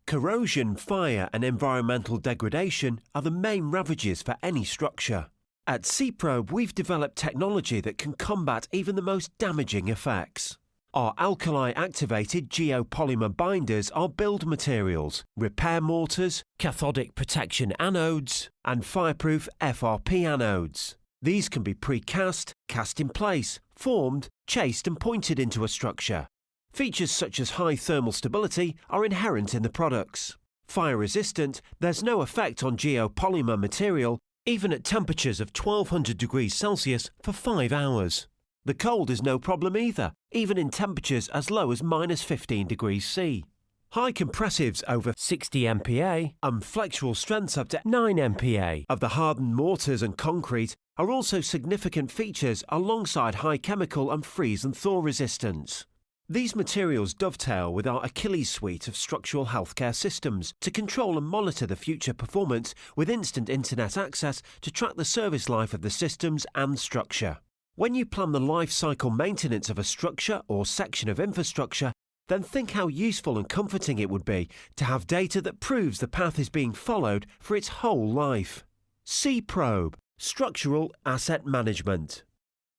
Corrosion, fire and environmental degradation are the main ravages for any structure. At C-Probe, we've developed technology that can combat even the most damaging effects. Our alkali-activated geopolymer binders are build materials, repair mortars, cathodic protection anodes, and fireproof FRP anodes. These can be precast, cast in place, formed, chased and pointed into a structure. Features such as high thermal stability are inherent in the products. Fire resistant, there's no effect on geopolymer material, even at temperatures of 1200 degrees Celsius for 5 hours. The cold is no problem either, even in temperatures as low as -15 degrees C. High compressives over 60 MPa and flexural strengths up to 9 MPa of the hardened mortars and concrete are also significant features alongside high chemical and freeze and thaw resistance. These materials dovetail with our Achilles suite of structural healthcare systems to control and monitor the future performance with instant internet access to track the service life of the systems and structure. When you plan the life cycle maintenance of a structure or section of infrastructure, then think how useful and comforting it would be to have data that proves the path is being followed for its whole life. C-Probe, Structural Asset Management.